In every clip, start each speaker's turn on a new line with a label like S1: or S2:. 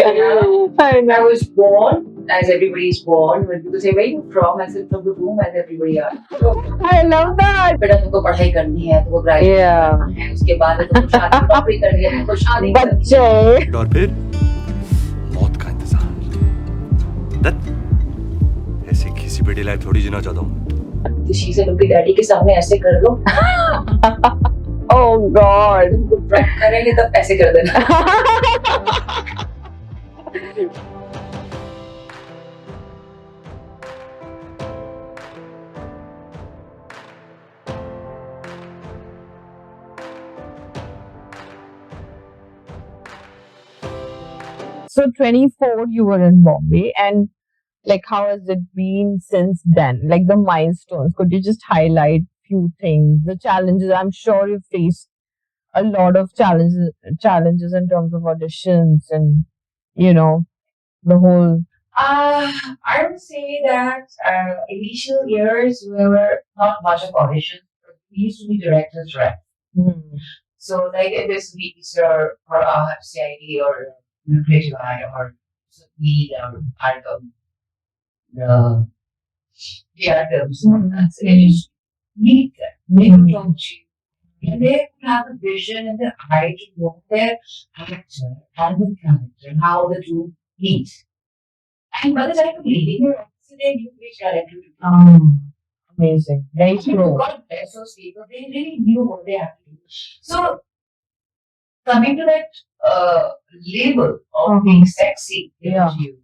S1: I
S2: I
S1: know.
S2: was born as everybody is born. When people say, where are you from? I said, from the womb as everybody are. So,
S1: I love that.
S2: बेटा तुमको पढ़ाई करनी है, तुमको graduation
S1: Yeah.
S2: करना है, उसके बाद तुमको शादी नौकरी करनी है, तुमको शादी करनी
S1: बच्चे
S2: है।
S3: और फिर मौत का इंतजार। दत्त ऐसी घिसी पिटी लाइफ थोड़ी जीना चाहता हूँ।
S2: तो शी से उनके डैडी के सामने ऐसे कर लो,
S1: Oh God.
S2: तुमको ड्रग करेंगे तब ऐसे कर देना।
S1: So 24, you were in Bombay, and like, how has it been since then? Like the milestones. Could you just highlight few things, the challenges? I'm sure you faced a lot of challenges in terms of auditions and you know the whole.
S2: I would say that initial years were not much of auditions. We used to be directors, right?
S1: Hmm.
S2: So like in this week, or CID or Creative Eye or lead or part of the items. So you just meet them. They would talk to you. And they would have a vision and the eye to know their actor and the character, how the two meet. And by the time you're leaving your office, they knew which character to do.
S1: Amazing. Very true.
S2: God bless those people. They really knew what they had to do. So coming to that label of being sexy
S1: Yeah.
S2: to you,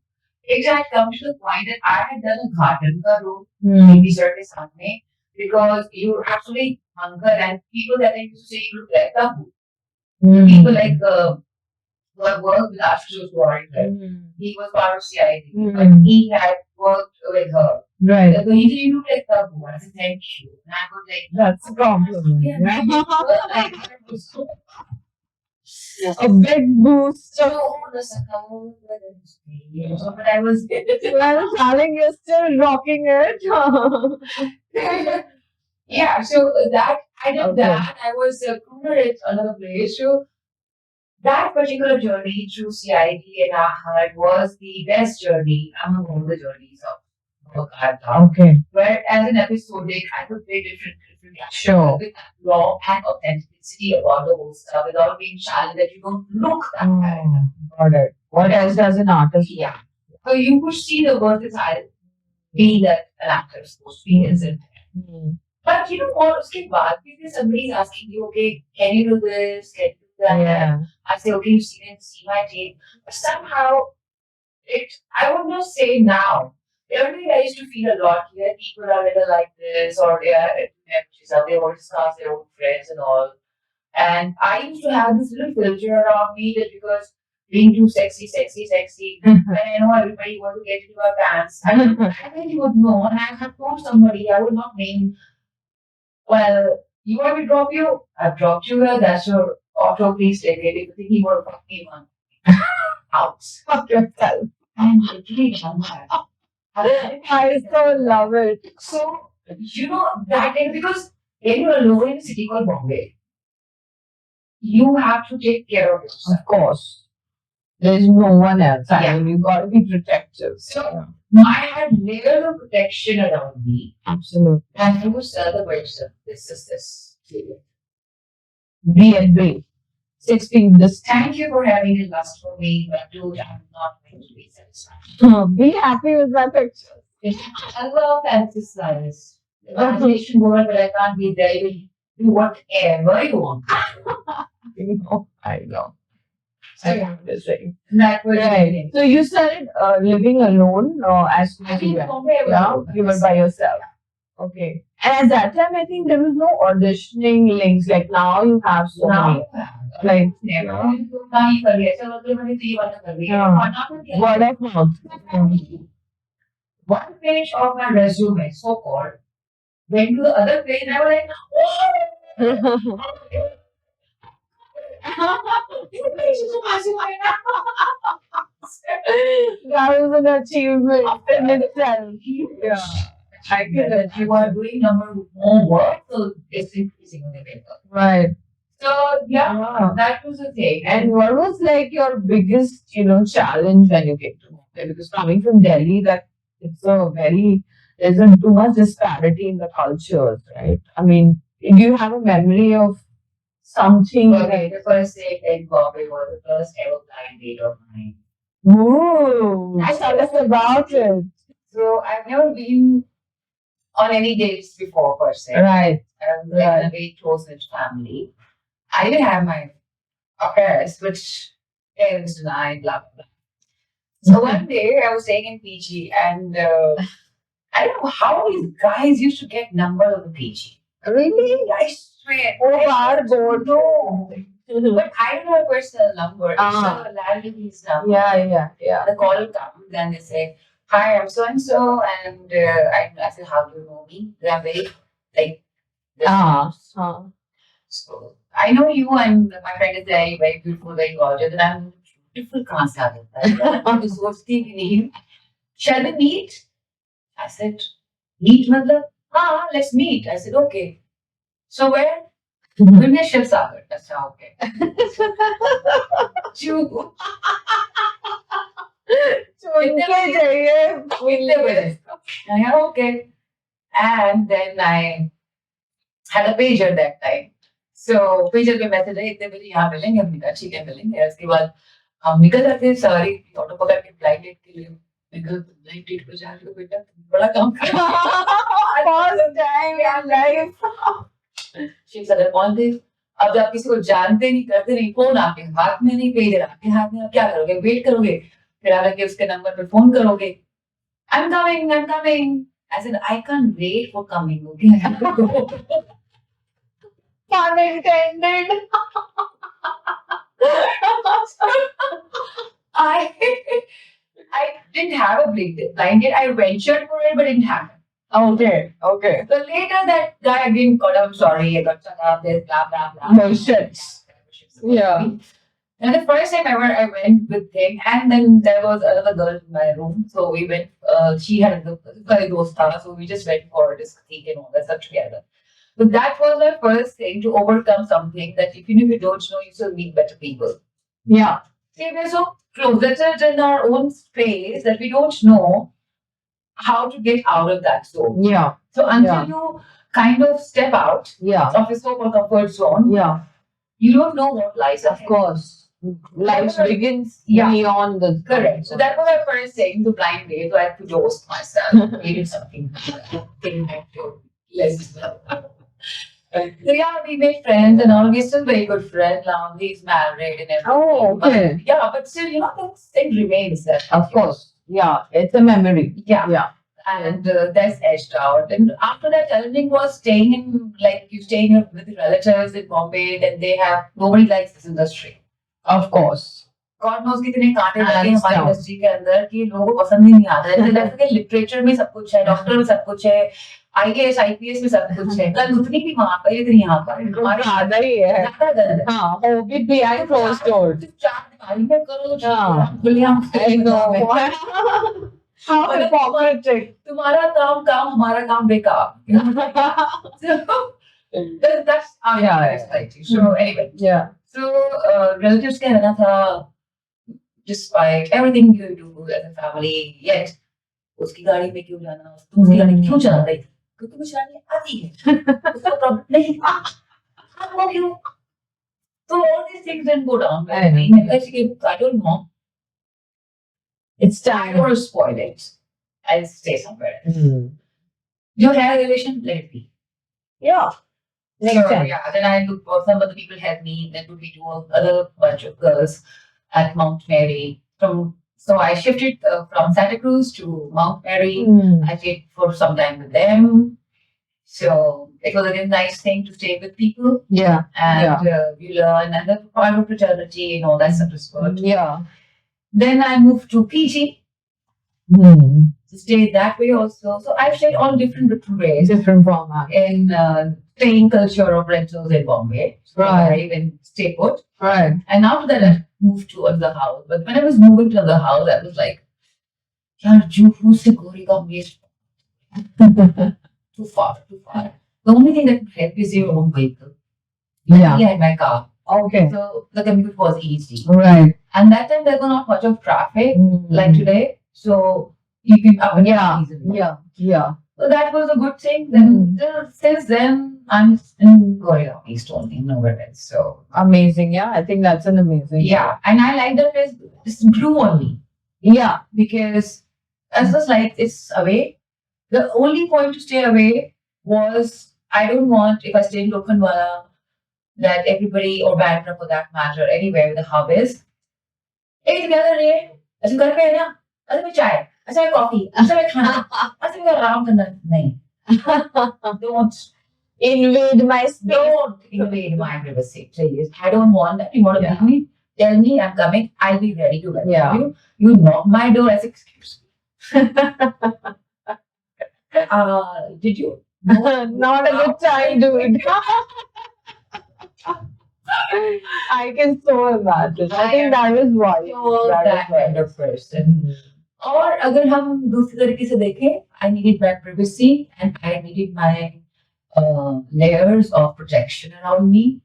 S2: it had come to the point that I had done a Ghartan ka role in the surface Samne because you actually hunger and people that I used to say you look like Tabu. People like who had worked with Ashutosh Gorakhpur. He was part of CID, but he had worked with her.
S1: Right.
S2: So he said, you look like Tabu. I said, thank you. And I was like,
S1: That's a compliment.
S2: yeah,
S1: Yeah.
S2: like, I was so
S1: A big boost.
S2: so but I was
S1: Well, darling, you're still rocking it.
S2: yeah. So that I did
S1: Okay.
S2: that. I was recruited at another place. So that particular journey through CID and AHAD was the best journey among all the journeys of work I've done.
S1: Okay.
S2: Where as an episodic, I could play different actors
S1: Sure.
S2: with raw and authenticity about the whole stuff without being challenged that you don't look that way.
S1: Got it. What else does an artist?
S2: Yeah. So you could see the versatile being that an actor is supposed to be, isn't it? But you know what? Uske baad bhi if somebody is asking you, okay, can you do this? Can you do that?
S1: Yeah.
S2: I say, okay, you see my tape. But somehow, I would not say now. Earlier, I used to feel a lot here. People are little like this, or they always discuss their own friends and all. And I used to have this little filter around me that because being too sexy, and I know everybody want to get into our pants. I really would know, and I have told somebody, I would not name, well, you want me to drop you? I've dropped you here, that's your auto, please take it. If you think you want to fuck me, man. Out.
S1: Fuck yourself.
S2: And literally done that.
S1: I so love it.
S2: So, you know, that day, because when you're alone in a city called Bombay, you have to take care of yourself.
S1: Of course. There's no one else. I
S2: Yeah.
S1: mean, you gotta be protective.
S2: So, I had layers of protection around me,
S1: Absolutely.
S2: and I would tell the person, this is this.
S1: Be and be. 6 feet distance.
S2: Thank you for having a lust for me, but dude, I'm not going to be satisfied.
S1: Be happy with my picture.
S2: I love fantasize. Imagination world, but I can't be there. You do whatever you want.
S1: I know.
S2: So,
S1: I
S2: yeah,
S1: am the same.
S2: that was
S1: Right.
S2: it.
S1: So you started living alone as soon
S2: I
S1: as you
S2: think
S1: went.
S2: Bombay was
S1: Yeah,
S2: alone.
S1: you were by yourself. Okay. And at that time, I think there was no auditioning links. Like now, you have so
S2: Now,
S1: many. Like
S2: never. Now you कर लिया, चलो अगले महीने तो ये वाला कर लिया,
S1: Yeah.
S2: और ना कर दिया.
S1: word of mouth.
S2: One page of my resume, so called, went to the other page, and I was like, oh, this page is so massive right now.
S1: That was an achievement in itself. Yeah. I can
S2: That you are doing number more work, so it's increasing on the paper.
S1: Right.
S2: So yeah,
S1: Yeah.
S2: that was the thing.
S1: And what was like your biggest, challenge when you came to Mumbai? Because coming from Delhi, that it's a very there's a too much disparity in the cultures, right? I mean, do you have a memory of something
S2: Okay,
S1: that
S2: the first date in Bombay was the first ever blind date of mine.
S1: Ooh, tell us about it.
S2: So I've never been on any dates before per se.
S1: Right.
S2: I'm like in a very close knit family. I did have my affairs, which parents denied, blah blah blah. So one day I was staying in PG and I don't know how these guys used to get number of the PG.
S1: Really?
S2: I swear.
S1: Oh,
S2: I
S1: God, God.
S2: no. But I don't have a personal number. It's
S1: Ah.
S2: a landlady's number.
S1: Yeah.
S2: The call will come, then they say, "Hi, I'm so and so," and I said, "How do you know me?" They are very like.
S1: Ah.
S2: So I know you, and my friend is very, very beautiful, very gorgeous, and I'm beautiful. कहाँ से आ जाता है? तो सोचती भी नहीं. Shall we meet? I said, meet मतलब? हाँ, let's meet. I said, okay. So where? We'll be Shiv Sagar. अच्छा, okay. चुप.
S1: उनके चाहिए
S2: कितने बजे? I said, okay. And then I had a pager that time. So pager पे message है इतने बजे यहाँ मिलेंगे हमने कहा ठीक है मिलेंगे उसके बाद हम निकल जाते हैं सारी ऑटो पकड़ के फ्लाइट डेट के लिए निकल फ्लाइट डेट पे जा रहे हो बेटा तुम बड़ा काम कर
S1: First time in life.
S2: Shiv सदर पहुंच गए अब आप किसी को जानते नहीं करते नहीं फोन आपके हाथ में नहीं पेज आपके हाथ में आप क्या करोगे वेट करोगे फिर हालांकि उसके नंबर पे फोन करोगे I'm coming I said I can't wait for coming okay I have to go
S1: Pun intended.
S2: I didn't have a blind date. I ventured for it, but it didn't happen.
S1: Okay.
S2: So later, that guy again got, I'm sorry, I got stuck up, there's blah, blah, blah.
S1: Bullshit. Yeah.
S2: And the first time ever, I went with him, and then there was another girl in my room. So we went, she had the dosta, so we just went for discotheque and all that stuff together. So that was my first thing to overcome something that even if you don't know, you still meet better people.
S1: Yeah.
S2: See, we're so closeted in our own space that we don't know how to get out of that zone.
S1: Yeah.
S2: So until
S1: Yeah.
S2: you kind of step out
S1: Yeah.
S2: of your so-called comfort zone,
S1: Yeah.
S2: you don't know what lies ahead.
S1: Of course. Life begins
S2: Yeah.
S1: beyond the
S2: Correct. So that was my first thing to blind date. So I had to dose myself, needed something. Let's So yeah, we made friends and all. We're still very good friends now. He's married and everything.
S1: Oh, okay.
S2: But, yeah, but still, that thing remains there.
S1: Of course. Yeah. It's a memory.
S2: Yeah.
S1: Yeah.
S2: And that's edged out. And after that, challenging was staying in, like, you staying with the relatives in Bombay, then nobody likes this industry.
S1: Of course.
S2: God knows कितने कांटे
S1: I
S2: लगे हमारी
S1: understand.
S2: Industry के अंदर कि लोगों को पसंद ही नहीं आता है जैसे कि लिटरेचर में सब कुछ है डॉक्टर में सब कुछ है आईएएस आईपीएस में सब कुछ है कल उतनी भी वहां पर इतनी यहाँ पर हमारी
S1: ज्यादा ही है
S2: ज्यादा दर्द है
S1: हाँ वो भी behind closed doors.
S2: चार दिवाली में करो
S1: हाँ.
S2: William
S1: I know. How hypocritic.
S2: तुम्हारा काम हमारा काम बेकार So that's our
S1: Yeah.
S2: society. So anyway,
S1: Yeah.
S2: so relatives के रहना था despite everything you do as a family, yet उसकी गाड़ी में क्यों जाना तुम उसकी गाड़ी क्यों चला रही क्योंकि मुझे चलानी आती है उसका प्रॉब्लम नहीं आपको क्यों so all these things didn't go down well. I don't know.
S1: It's
S2: I
S1: time.
S2: don't want to spoil it. I'll stay somewhere. You had a relation, let it be.
S1: Yeah. Makes
S2: So,
S1: sense.
S2: yeah, then I look for some other people help me. Then would be two other bunch of girls at Mount Mary. So I shifted from Santa Cruz to Mount Mary. I stayed for some time with them. So it was a really nice thing to stay with people
S1: Yeah.
S2: and we learn and then part of fraternity and all that sort of stuff.
S1: Yeah.
S2: Then I moved to PG to stay that way also. So I've stayed on different ways
S1: Different format.
S2: in staying culture of rentals in Bombay. So
S1: Right.
S2: I even stay put.
S1: Right.
S2: And after that, I moved to another house. But when I was moving to another house, I was like, yaar, Juhu se Goregaon is too far. The only thing that can help is your own vehicle.
S1: Yeah.
S2: I had my car.
S1: Okay.
S2: So the commute was easy.
S1: Right.
S2: And that time there was not much of traffic like
S1: Mm.
S2: today. So you can up and
S1: Yeah.
S2: down easily.
S1: Yeah. Yeah.
S2: So that was a good thing. Then since then I'm in Korea, East only, nowhere else. So
S1: Amazing. Yeah. I think that's an amazing.
S2: yeah. And I like that it's grew on me.
S1: Yeah.
S2: Because I was like it's away. The only point to stay away was I don't want if I stay in Lokhandwala that everybody or Bandra for that matter, anywhere with a hub is, hey together रे ऐसे घर पे है ना अच्छा मैं चाय अच्छा मैं कॉफी अच्छा मैं खाना अच्छा मैं आराम करना नहीं don't
S1: Invade my space.
S2: don't invade my privacy please I don't want that you want to
S1: Yeah.
S2: meet me tell me I'm coming I'll be ready to welcome
S1: Yeah.
S2: you knock my door as excuse did you
S1: Not a good time, dude. I can so imagine. I think that is why.
S2: so
S1: That is
S2: that
S1: why.
S2: kind of person और अगर हम दूसरी तरीके से देखें I needed my privacy and I needed my layers of protection around me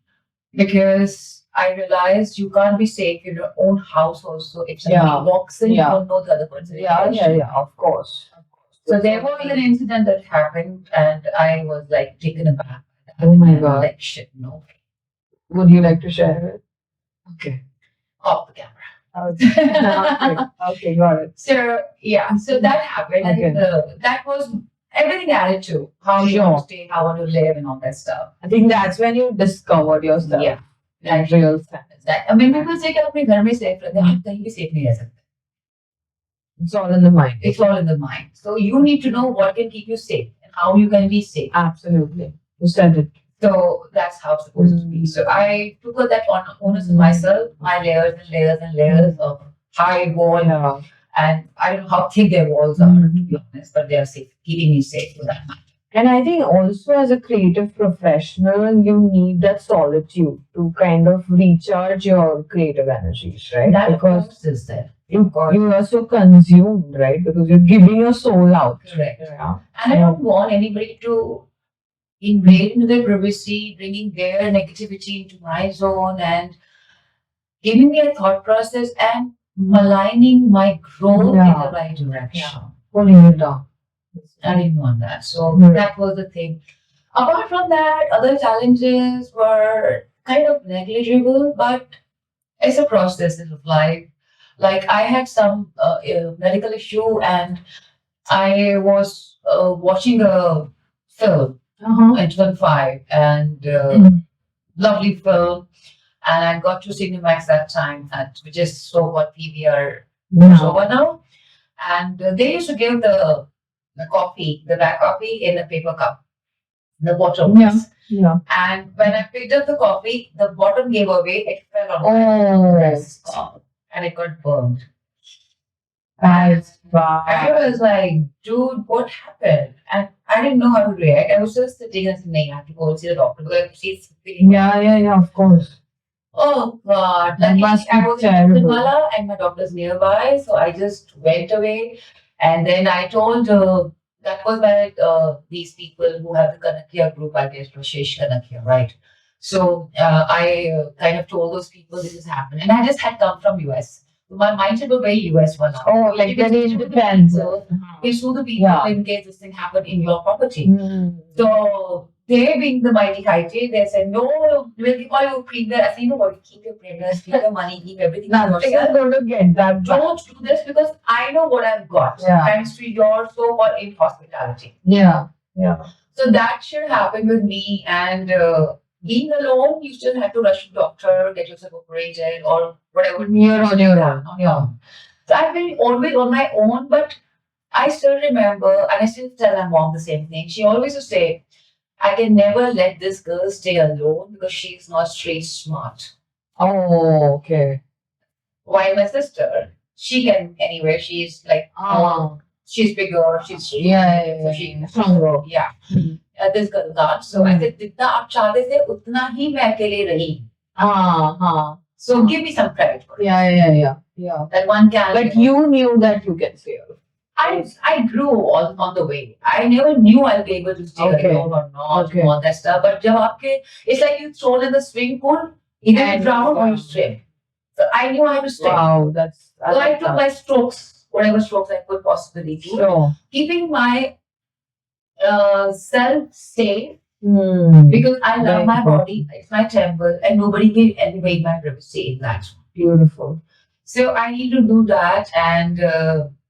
S2: because I realized you can't be safe in your own house also if somebody
S1: Yeah.
S2: walks in
S1: Yeah.
S2: you don't know the other person
S1: Yeah. Of course.
S2: so there was an incident that happened and I was like taken aback
S1: Oh my
S2: And
S1: God.
S2: like shit no
S1: Would you like to share it? Okay.
S2: off the camera
S1: Okay. Okay. Got it.
S2: So yeah, so that happened,
S1: Okay.
S2: and that was everything added to how you want to stay, how you want to live, and all that stuff.
S1: I think that's when you discovered yourself.
S2: Yeah,
S1: Like real sense.
S2: that I mean, people say कि आप अपने घर में safe रहते हैं, आप कहीं भी safe नहीं रह सकते.
S1: It's all in the mind.
S2: It's all in the mind. So you need to know what can keep you safe and how you can be safe.
S1: Absolutely. You said it.
S2: So that's how it's supposed to be. So I took that onus on myself, my layers and layers and layers of high wall,
S1: Yeah.
S2: and I don't know how thick their walls are to be honest, but they are safe, keeping me safe for that matter.
S1: And I think also as a creative professional, you need that solitude to kind of recharge your creative energies, right?
S2: That
S1: because
S2: of course is there.
S1: you, you are so consumed, right? Because you're giving your soul out.
S2: Correct.
S1: Yeah.
S2: And I don't want anybody to invade into their privacy, bringing their negativity into my zone and giving me a thought process and maligning my growth in
S1: Yeah.
S2: the right direction.
S1: Yeah. Pulling it down.
S2: I didn't want that. So
S1: Right.
S2: that was the thing. Apart from that, other challenges were kind of negligible, but it's a process of life. Like I had some medical issue and I was watching a film
S1: Uh-huh.
S2: in 2005 and lovely film. And I got to Cinemax that time, which is so what PVR is over now. And they used to give the coffee, the black coffee in a paper cup, the bottom.
S1: Yeah. Yeah.
S2: And when I picked up the coffee, the bottom gave away, it fell on my
S1: Oh,
S2: wrist and it got burned.
S1: that's
S2: I
S1: bad.
S2: was like, dude, what happened? And I didn't know how to react. I was just sitting and saying, I have to go and see the doctor because she's feeling.
S1: Yeah, of course.
S2: Oh God.
S1: That
S2: Luckily,
S1: must be
S2: I was in
S1: terrible.
S2: Guatemala and my doctor's nearby. So I just went away. And then I told, that was by these people who have the Kanakya group, I guess, Rashesh Kanakya, right? So I kind of told those people this has happened. And I just had come from US. So my mindset was very US one now.
S1: Oh, like
S2: You can
S1: very
S2: sue the
S1: independent.
S2: people, you sue the people
S1: Yeah.
S2: in case this thing happened in your property.
S1: Mm.
S2: So they being the mighty mighty, they said, no, we'll keep all your premium. I said, you know what, keep your premiums, keep your money, keep everything. to
S1: Nothing is
S2: yourself.
S1: going to get that back.
S2: Don't do this because I know what I've got
S1: Yeah.
S2: thanks to your so-called inhospitality.
S1: Yeah.
S2: So that should happen with me. And being alone, you still have to rush to the doctor, get yourself operated or whatever.
S1: You're on your own.
S2: On your own. So I've been always on my own, but I still remember, and I still tell my mom the same thing. She always used to say, I can never let this girl stay alone because she's not street smart.
S1: Oh, okay.
S2: While my sister, she can anywhere. She's like, she's bigger, she's
S1: Yeah.
S2: so she
S1: Stronger.
S2: yeah.
S1: Mhm.
S2: This girl can't. So I said, जितना आप चाहते थे उतना ही मैं अकेले रही. So give me some credit for it.
S1: Yeah.
S2: That one can.
S1: But you knew that you can save.
S2: I grew on the way. I never knew I'll be able to stay
S1: Okay.
S2: alone or not,
S1: Okay.
S2: all that stuff. But जब आपके, it's like you thrown in the swimming pool, either you
S1: And-
S2: drown or you swim. So I knew I had to stay.
S1: Wow, that's
S2: So I took my strokes, whatever strokes I could possibly do,
S1: sure.
S2: keeping my self safe
S1: Hmm.
S2: because I love
S1: Very
S2: my
S1: important.
S2: body. It's my temple, and nobody can invade my privacy in that.
S1: Beautiful.
S2: So I need to do that. And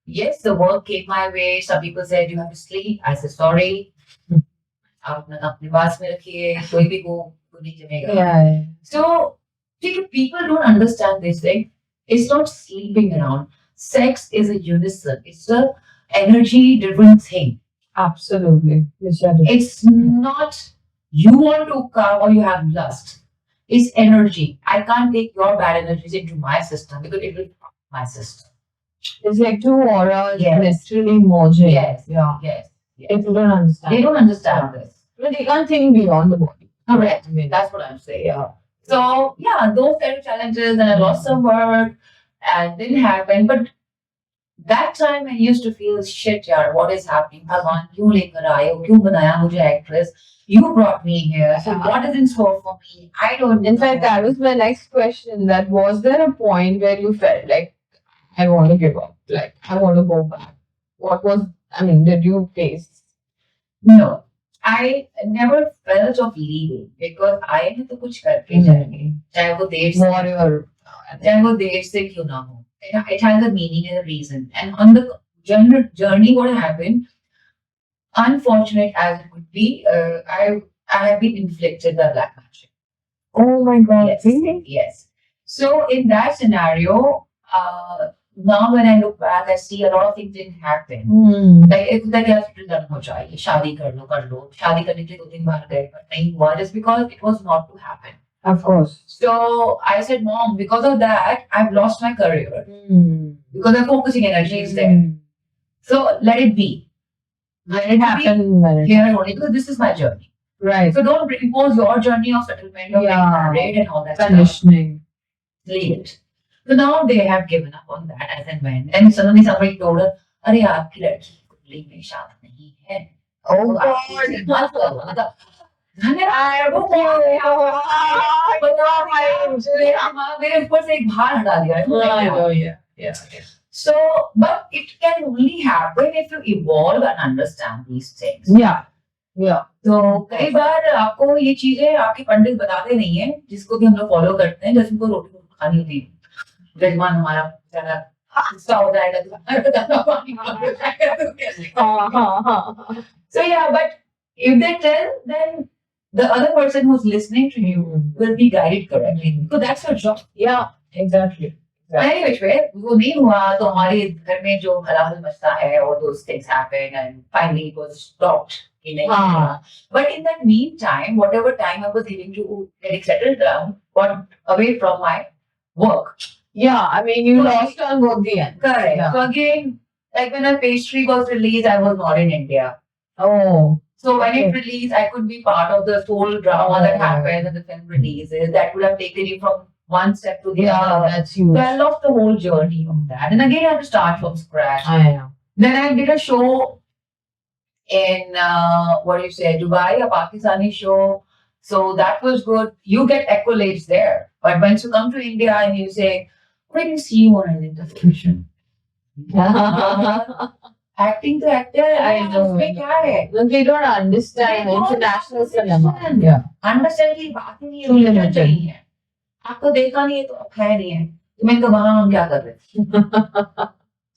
S2: yes, the work came my way. Some people said you have to sleep. I said sorry. आप अपने पास में रखिए, कोई भी को नहीं जमेगा.
S1: Yeah.
S2: So people don't understand this thing. It's not sleeping around. Sex is a unison. It's a energy driven thing.
S1: Absolutely. You said it.
S2: It's not you want to come or you have lust. It's energy. I can't take your bad energies into my system because it will fuck my system.
S1: It's like two auras
S2: Yes.
S1: literally merging.
S2: Yes.
S1: Yeah.
S2: Yes.
S1: People don't understand.
S2: They don't understand this.
S1: But they can't think beyond the body.
S2: Correct.
S1: I mean,
S2: That's what I'm saying.
S1: yeah.
S2: So yeah, those kind of challenges, and I lost some work and didn't happen. But that time I used to feel shit, yaar, what is happening? Bhagwan, kyun lekar aaye ho? Kyun banaya mujhe actress? You brought me here. So what is in store for me? I don't
S1: In
S2: know.
S1: fact, that was my next question. That was there a point where you felt like, I want to give up? Like, I want to go back? What was, I mean, did you face?
S2: No. I never felt of leaving because I ने तो कुछ करके जाएंगे, चाहे वो देर से
S1: Warrior.
S2: चाहे वो देर से क्यों ना हो. It has a meaning and a reason. And on the journey, what happened, unfortunate as it could be, I have been inflicted by black magic.
S1: Oh my God.
S2: Yes.
S1: Really?
S2: Yes. So in that scenario, now when I look back, I see a lot of things didn't happen.
S1: Hmm.
S2: Like it's like hospital done हो जाए, शादी कर लो, शादी करने के लिए 2-3 बार गए, but नहीं हुआ just because it was not to happen.
S1: Of course.
S2: So I said, Mom, because of that, I've lost my career
S1: Hmm.
S2: because the focusing energy is there.
S1: Hmm.
S2: So let it be.
S1: Let it happen when it
S2: Here and only because this is my journey.
S1: Right.
S2: So don't impose your journey of settlement of
S1: Yeah.
S2: getting married and all that stuff.
S1: Conditioning.
S2: Leave it. So now they have given up on that as and when. And suddenly somebody told her, अरे आपकी लड़की कुंडली में शांत नहीं है.
S1: Oh
S2: तो आप
S1: God.
S2: कुछ मत करो. मतलब, मैंने मेरे ऊपर से एक भार हटा दिया.
S1: Yeah.
S2: So, but it can only happen if you evolve and understand these things.
S1: Yeah. Yeah.
S2: तो कई बार आपको ये चीजें आपके पंडित बताते नहीं है, जिसको भी हम लोग फॉलो करते हैं, जैसे उनको रोटी खानी होती है, जजमान हमारा बेचारा गुस्सा हो जाएगा तो so yeah, but if they tell, then the other person who's listening to you will be guided correctly, so that's your job.
S1: Yeah. Exactly.
S2: Anyway, वो नहीं हुआ तो हमारे घर में जो हलाहल मचता है, all those things happened and finally it was stopped. But in that meantime, whatever time I was giving to getting settled down, got away from my work.
S1: Yeah. I mean, you
S2: So
S1: lost on both the ends.
S2: Correct.
S1: Yeah.
S2: So again, like when a pastry was released, I was not in India.
S1: Oh.
S2: So when it
S1: Okay.
S2: released, I could be part of the whole drama that happened and the film releases. That would have taken you from one step to the
S1: Yeah.
S2: other.
S1: That's huge.
S2: So I lost the whole journey of that. And again, I had to start from scratch.
S1: I know.
S2: Then I did a show in Dubai, a Pakistani show. So that was good. You get accolades there. But once you come to India and you say, we didn't see you on an television. Acting to actor,
S1: I know.
S2: उसमें क्या है?
S1: Look, they don't understand
S2: They don't
S1: international cinema.
S2: understand.
S1: Yeah.
S2: Understand की बात ही नहीं है,
S1: Too
S2: religion
S1: limited.
S2: नहीं है. आपको देखा नहीं है तो अब है नहीं है. तो मैंने कहा वहाँ हम क्या कर रहे थे?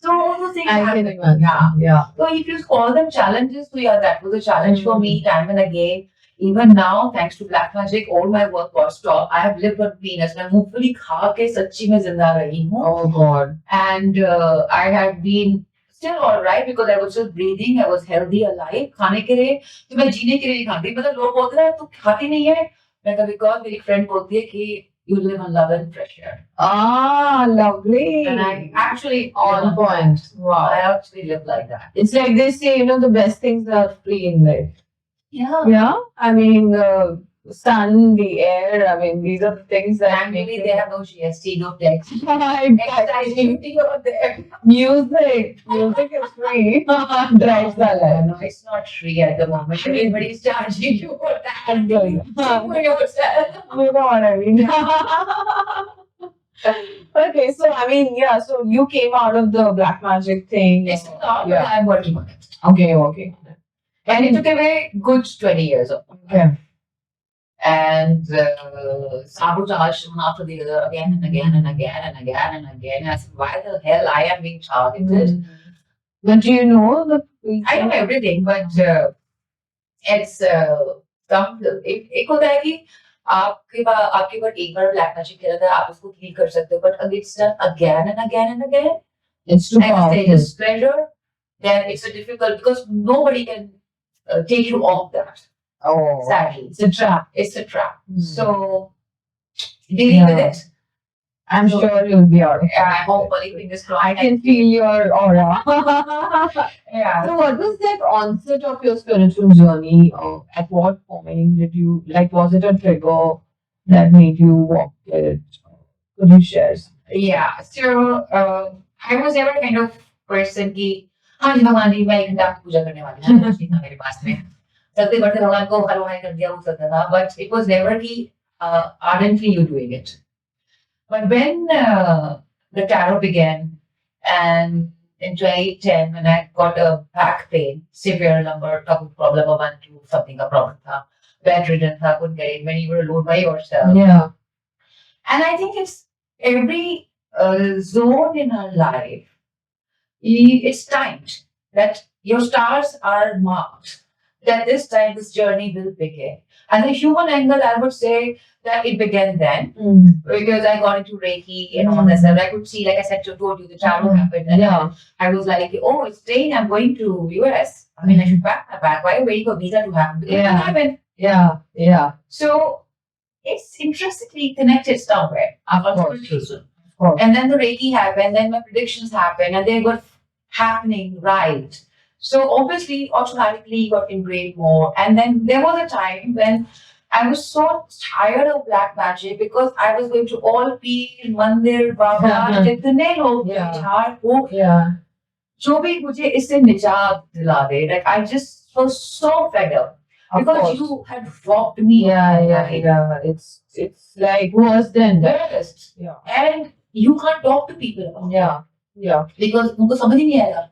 S2: So all those things
S1: I can
S2: happen.
S1: imagine.
S2: Yeah.
S1: Yeah.
S2: So if you call them challenges, so yeah, that was a challenge for me time and again. Even now, thanks to Black Magic, all my work was stopped. I have lived on peanuts. मैं मूंगफली खा के सच्ची में जिंदा रही हूँ.
S1: Oh God.
S2: And I have been still all right because I was still breathing. I was healthy, alive. खाने के लिए तो मैं जीने के लिए नहीं खाती. मतलब लोग बोलते हैं तू खाती नहीं है. मैं कभी because मेरी friend बोलती है कि you live on love and fresh air.
S1: Ah, lovely.
S2: And I actually
S1: On point. Wow.
S2: I actually live like that.
S1: It's like they say, the best things are free in life.
S2: Yeah.
S1: Yeah. I mean, sun, the air. I mean, these are the things that
S2: Thankfully,
S1: make
S2: they have no GST, no tax.
S1: Exactly.
S2: Excise duty over there.
S1: Music is free. Drives the life.
S2: No, it's not free at the moment. Everybody's charging you for that.
S1: That's good.
S2: Sing for yourself.
S1: You know what I mean? Okay, so I mean, yeah, so you came out of the black magic thing.
S2: It's not,
S1: Yeah.
S2: but I'm working on it.
S1: Okay.
S2: And it took a very good 20 years of
S1: Okay.
S2: and sabotage one after the other, again and again and again and again and again. I said, why the hell I am being targeted?
S1: But do you know the
S2: I know everything, but it's एक होता है कि आपके ऊपर एक बार black magic खेला था, आप उसको हील कर सकते हो, but it's done again and again and again.
S1: It's too
S2: And if
S1: powerful.
S2: there is pleasure, then it's a difficult because nobody can take you off that.
S1: Oh,
S2: Sadly,
S1: it's a trap.
S2: it's a trap.
S1: Hmm.
S2: So dealing with
S1: Yeah.
S2: it.
S1: I'm
S2: So-
S1: sure you'll be alright.
S2: I hopefully fingers crossed.
S1: I can feel your aura.
S2: Yeah.
S1: So, what was that onset of your spiritual journey? At what point did you was it a trigger that made you walk it? Could you share?
S2: Yeah. So I was never kind of person कि हाँ जी भगवान जी मैं एक घंटा आपकी पूजा करने वाली हूँ, कुछ नहीं था मेरे पास में चलते बढ़ते भगवान को हलवाई कर दिया, वो करता था, but it was never कि ardently you doing it. But when the tarot began, and in 2010 when I got a back pain, severe number problem of 1, 2 something a problem था, bedridden था, couldn't get it when you were alone by yourself.
S1: Yeah.
S2: And I think it's every zone in our life, it's timed that your stars are marked, that this time this journey will begin. As a human angle, I would say that it began then because I got into Reiki and all that stuff. I could see, like I said, told you the travel happened, and
S1: Yeah.
S2: I was like, oh, it's staying. I'm going to US. I mean, I should pack my bag. Why are you waiting for visa to happen? Because it
S1: Yeah.
S2: happened.
S1: Yeah.
S2: So it's intrinsically connected somewhere.
S1: Of
S2: Our
S1: course.
S2: spiritual zone.
S1: Of course.
S2: And then the Reiki happened, then my predictions happened, and they were happening right. So obviously, automatically got ingrained more. And then there was a time when I was so tired of black magic because I was going to all Peer, Mandir, Baba, जितने लोग
S1: Yeah.
S2: झाड़ फूक,
S1: Yeah.
S2: जो भी मुझे इससे निजात दिला दे. Like I just was so fed up
S1: Of
S2: because
S1: course.
S2: you had rocked me.
S1: Yeah. It's like worse than that.
S2: Worst.
S1: Yeah.
S2: And you can't talk to people about it.
S1: Yeah.
S2: because उनको समझ ही नहीं आएगा.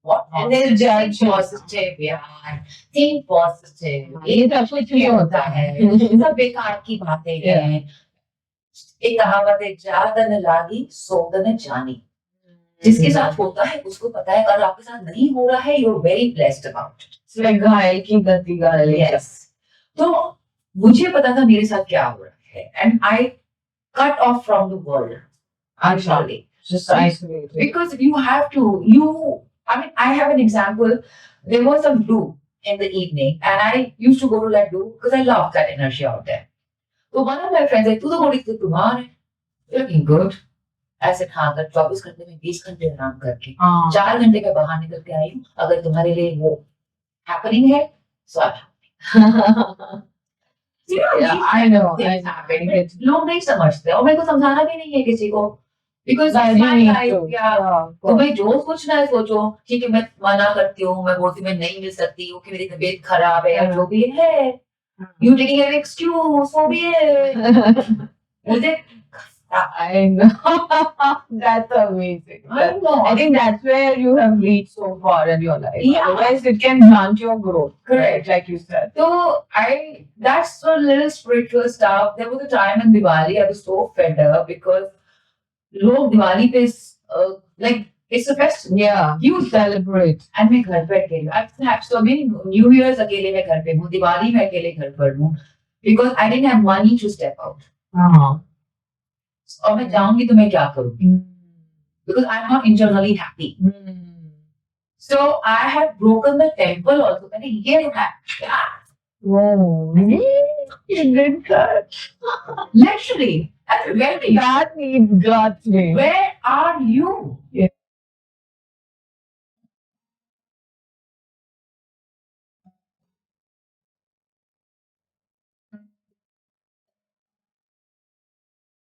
S2: What?
S1: And they'll judge
S2: Think
S1: you.
S2: positive, यार. Think positive.
S1: ये सब कुछ नहीं होता है.
S2: सब बेकार की बातें हैं. एक कहावत है, जादन लागी सोदन जानी. जिसके साथ होता है उसको पता है, अगर आपके साथ नहीं हो रहा है, you're very blessed about it.
S1: It's like घायल की गति घायल.
S2: Yes. तो मुझे पता था मेरे साथ क्या हो रहा है, and I cut off from the world. Actually.
S1: Just isolated.
S2: Because you have to, I mean, I have an example. There was some do in the evening, and I used to go to that do because I love that energy out there. So one of my friends said, "Tu to bodi se tumhar hai, you're looking good." I said, "हाँ, अगर 24 घंटे में 20 घंटे आराम करके 4 घंटे में बाहर निकल के आई हूँ, अगर तुम्हारे लिए वो happening है, so I'm happy." You know,
S1: Yeah,
S2: these
S1: I know.
S2: things
S1: I
S2: happen.
S1: get it.
S2: लोग नहीं समझते और मेरे को समझाना भी नहीं है किसी को. Because
S1: But
S2: it's
S1: you
S2: my
S1: need
S2: life,
S1: to.
S2: yeah.
S1: of
S2: तो
S1: course.
S2: भाई जो सोचना है सोचो, ठीक है, मैं मना करती हूँ, मैं बोलती हूँ मैं नहीं मिल सकती हूँ कि मेरी तबीयत खराब है या जो भी है. You taking an excuse, so be it. मुझे
S1: I know. That's amazing.
S2: I know.
S1: I think that's where you have reached so far in your life.
S2: Yeah.
S1: Otherwise, it can blunt your growth.
S2: Correct.
S1: Like you said.
S2: So that's a little spiritual stuff. There was a time in Diwali I was so fed up because लोग दिवाली पे like it's a festival.
S1: Yeah.
S2: You
S1: Celebrate.
S2: and मैं घर पे अकेले. I've had so many New Year's अकेले मैं घर पे हूँ, दिवाली में अकेले घर पर हूँ, because I didn't have money to step out. और मैं जाऊंगी तो मैं क्या करूँगी? Because I'm not internally happy. So I have broken the temple also. मैंने ये क्या?
S1: Oh, you did that.
S2: Literally, that's very.
S1: That needs guts, man.
S2: Where are you?
S1: Yeah.